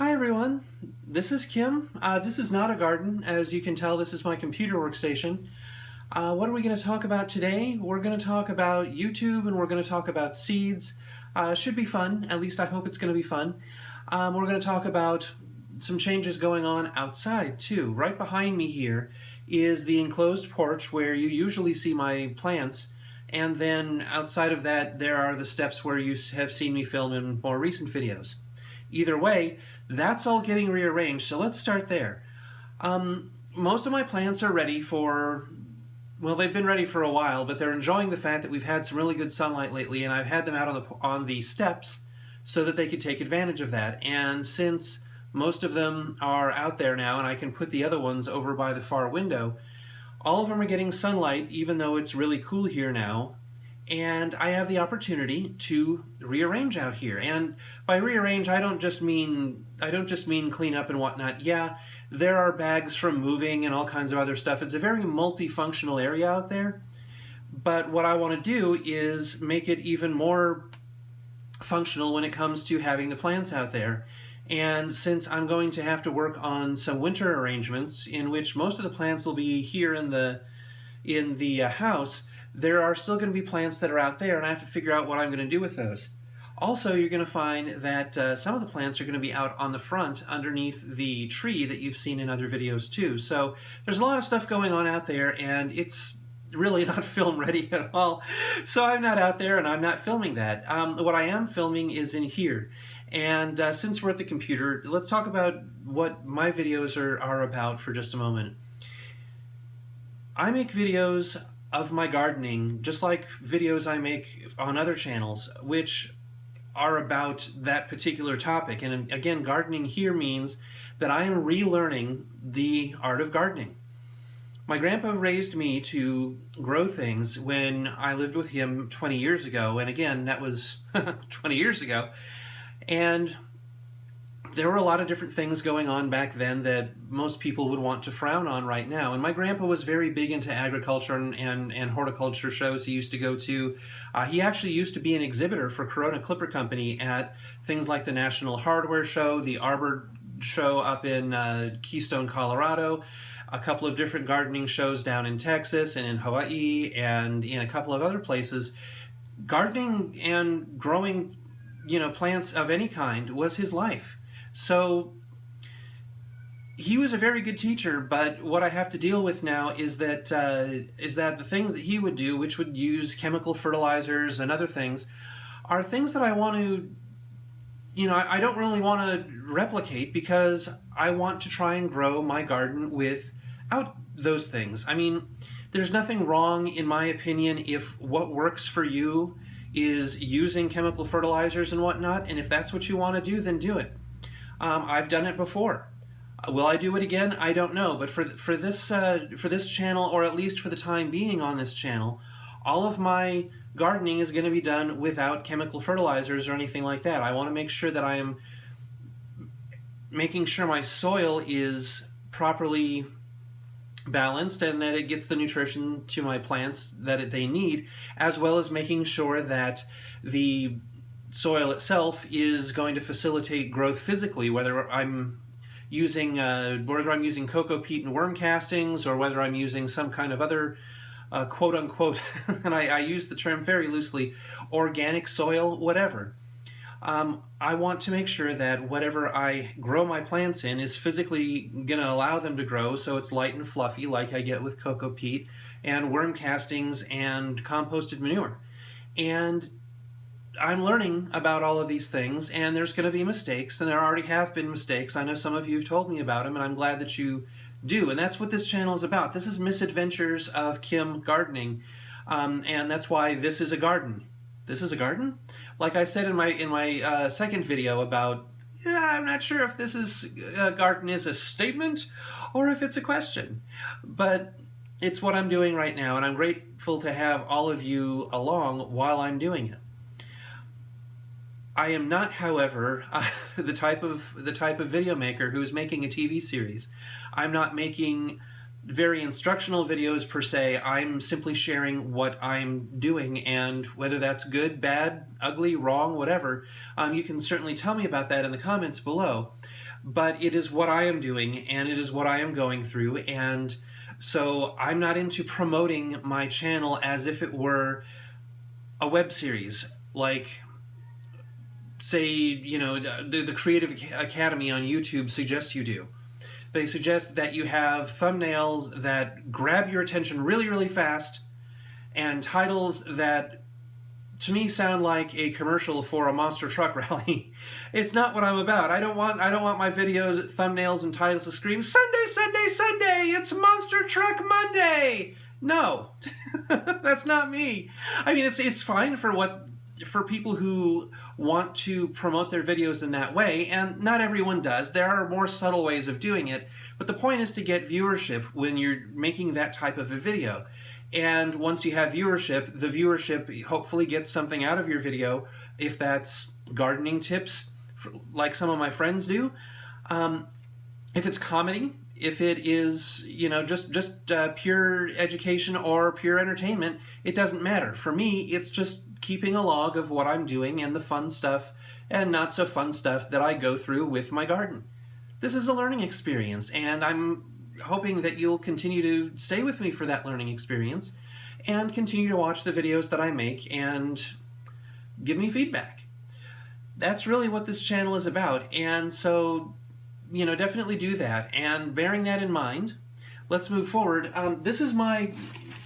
Hi everyone, this is Kim. This is not a garden. As you can tell, this is my computer workstation. What are we going to talk about today? We're going to talk about YouTube and we're going to talk about seeds. Should be fun, at least I hope it's going to be fun. We're going to talk about some changes going on outside too. Right behind me here is the enclosed porch where you usually see my plants, and then outside of that there are the steps where you have seen me film in more recent videos. Either way, that's all getting rearranged, so let's start there. Most of my plants are ready for, well, they've been ready for a while, but they're enjoying the fact that we've had some really good sunlight lately, and I've had them out on the steps so that they could take advantage of that. And since most of them are out there now, and I can put the other ones over by the far window, all of them are getting sunlight, even though it's really cool here now. And I have the opportunity to rearrange out here. And by rearrange, I don't just mean clean up and whatnot. Yeah, there are bags from moving and all kinds of other stuff. It's a very multifunctional area out there. But what I want to do is make it even more functional when it comes to having the plants out there. And since I'm going to have to work on some winter arrangements in which most of the plants will be here in the house, there are still going to be plants that are out there, and I have to figure out what I'm going to do with those. Also, you're going to find that some of the plants are going to be out on the front underneath the tree that you've seen in other videos too. So there's a lot of stuff going on out there, and it's really not film ready at all. So I'm not out there and I'm not filming that. What I am filming is in here. And since we're at the computer, let's talk about what my videos are about for just a moment. I make videos of my gardening, just like videos I make on other channels, which are about that particular topic. And again, gardening here means that I am relearning the art of gardening. My grandpa raised me to grow things when I lived with him 20 years ago, and again, that was 20 years ago. And there were a lot of different things going on back then that most people would want to frown on right now. And my grandpa was very big into agriculture and horticulture shows he used to go to. He actually used to be an exhibitor for Corona Clipper Company at things like the National Hardware Show, the Arbor Show up in Keystone, Colorado, a couple of different gardening shows down in Texas and in Hawaii and in a couple of other places. Gardening and growing, plants of any kind was his life. So he was a very good teacher, but what I have to deal with now is that the things that he would do, which would use chemical fertilizers and other things, are things that I want to, I don't really want to replicate, because I want to try and grow my garden without those things. I mean, there's nothing wrong, in my opinion, if what works for you is using chemical fertilizers and whatnot, and if that's what you want to do, then do it. I've done it before. Will I do it again? I don't know. But for this channel, or at least for the time being on this channel, all of my gardening is going to be done without chemical fertilizers or anything like that. I want to make sure that I am making sure my soil is properly balanced and that it gets the nutrition to my plants that they need, as well as making sure that the soil itself is going to facilitate growth physically, whether I'm using cocoa peat and worm castings, or whether I'm using some kind of other quote unquote, and I use the term very loosely, organic soil, whatever. I want to make sure that whatever I grow my plants in is physically going to allow them to grow, so it's light and fluffy like I get with cocoa peat and worm castings and composted manure. And I'm learning about all of these things, and there's going to be mistakes, and there already have been mistakes. I know some of you have told me about them, and I'm glad that you do. And that's what this channel is about. This is Misadventures of Kim Gardening, and that's why this is a garden. This is a garden? Like I said in my second video about, I'm not sure if this is a garden is a statement or if it's a question, but it's what I'm doing right now, and I'm grateful to have all of you along while I'm doing it. I am not, however, the type of video maker who's making a TV series. I'm not making very instructional videos per se. I'm simply sharing what I'm doing, and whether that's good, bad, ugly, wrong, whatever, you can certainly tell me about that in the comments below. but it is what I am doing and it is what I am going through, and so I'm not into promoting my channel as if it were a web series, like, say, you know, the Creative Academy on YouTube suggests you do. They suggest that you have thumbnails that grab your attention really, really fast, and titles that, to me, sound like a commercial for a monster truck rally. It's not what I'm about. I don't want my videos, thumbnails, and titles to scream, "Sunday, Sunday, Sunday! It's Monster Truck Monday!" No, that's not me. I mean, it's fine for people who want to promote their videos in that way, and not everyone does. There are more subtle ways of doing it, but the point is to get viewership when you're making that type of a video. And once you have viewership, the viewership hopefully gets something out of your video, if that's gardening tips, like some of my friends do. If it's comedy, if it is, you know, just pure education or pure entertainment, it doesn't matter. For me, it's just keeping a log of what I'm doing and the fun stuff and not so fun stuff that I go through with my garden. This is a learning experience, and I'm hoping that you'll continue to stay with me for that learning experience and continue to watch the videos that I make and give me feedback. That's really what this channel is about, and so, you know, definitely do that. And bearing that in mind, let's move forward. This is my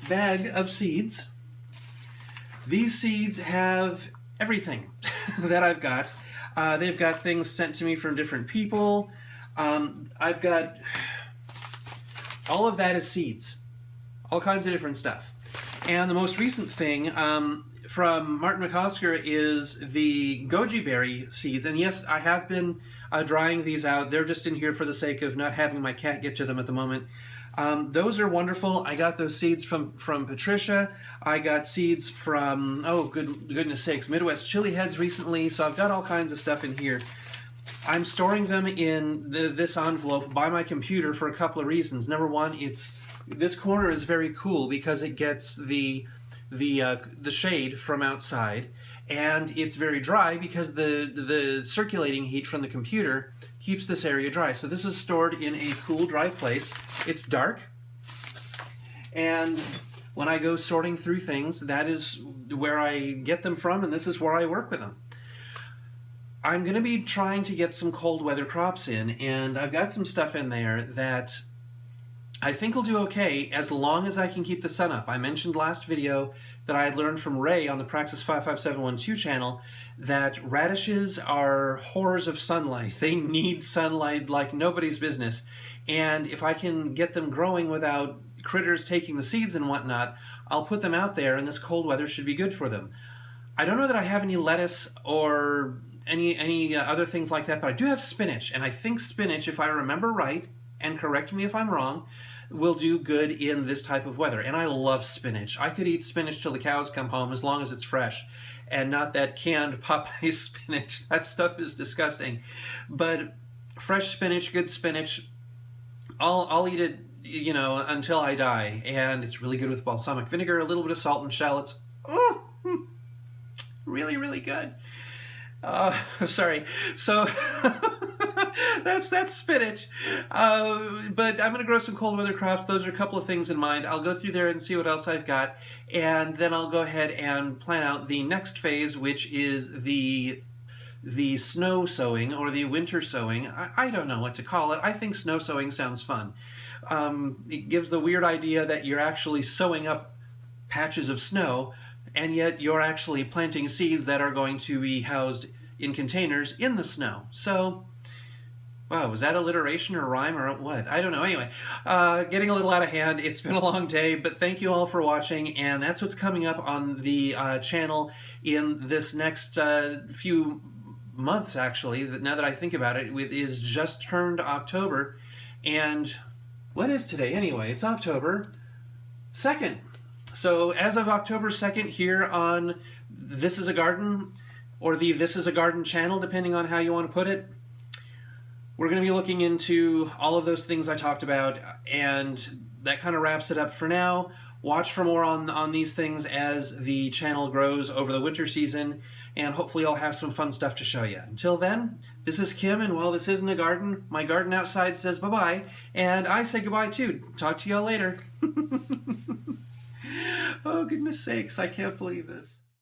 bag of seeds. These seeds have everything that I've got. They've got things sent to me from different people. I've got all of that is seeds, all kinds of different stuff. And the most recent thing from Martin McCosker is the goji berry seeds. And yes, I have been drying these out. They're just in here for the sake of not having my cat get to them at the moment. Those are wonderful. I got those seeds from Patricia. I got seeds from, oh, goodness sakes, Midwest Chili Heads recently. So I've got all kinds of stuff in here. I'm storing them in this envelope by my computer for a couple of reasons. Number one, this corner is very cool because it gets the shade from outside, and it's very dry because the circulating heat from the computer keeps this area dry. So this is stored in a cool, dry place. It's dark, and when I go sorting through things, that is where I get them from, and this is where I work with them. I'm going to be trying to get some cold weather crops in, and I've got some stuff in there that I think will do okay as long as I can keep the sun up. I mentioned last video that I had learned from Ray on the Praxis 55712 channel that radishes are whores of sunlight. They need sunlight like nobody's business. And if I can get them growing without critters taking the seeds and whatnot, I'll put them out there, and this cold weather should be good for them. I don't know that I have any lettuce or any other things like that, but I do have spinach, and I think spinach, if I remember right, and correct me if I'm wrong, will do good in this type of weather. And I love spinach. I could eat spinach till the cows come home as long as it's fresh and not that canned Popeye spinach. That stuff is disgusting. But fresh spinach, good spinach, I'll eat it, you know, until I die. And it's really good with balsamic vinegar, a little bit of salt and shallots. Oh, really, really good. Sorry. So that's spinach. But I'm going to grow some cold weather crops. Those are a couple of things in mind. I'll go through there and see what else I've got. And then I'll go ahead and plan out the next phase, which is the snow sowing or the winter sowing. I don't know what to call it. I think snow sowing sounds fun. It gives the weird idea that you're actually sowing up patches of snow, and yet you're actually planting seeds that are going to be housed in containers in the snow. So, wow, was that alliteration or rhyme or what? I don't know. Anyway, getting a little out of hand. It's been a long day, but thank you all for watching, and that's what's coming up on the channel in this next few months, actually. Now that I think about it, it is just turned October, and what is today anyway? It's October 2nd. So as of October 2nd here on This Is a Garden, or the This Is a Garden channel, depending on how you want to put it, we're going to be looking into all of those things I talked about, and that kind of wraps it up for now. Watch for more on these things as the channel grows over the winter season, and hopefully I'll have some fun stuff to show you. Until then, this is Kim, and while this isn't a garden, my garden outside says bye-bye, and I say goodbye too. Talk to y'all later. Oh, goodness sakes, I can't believe this.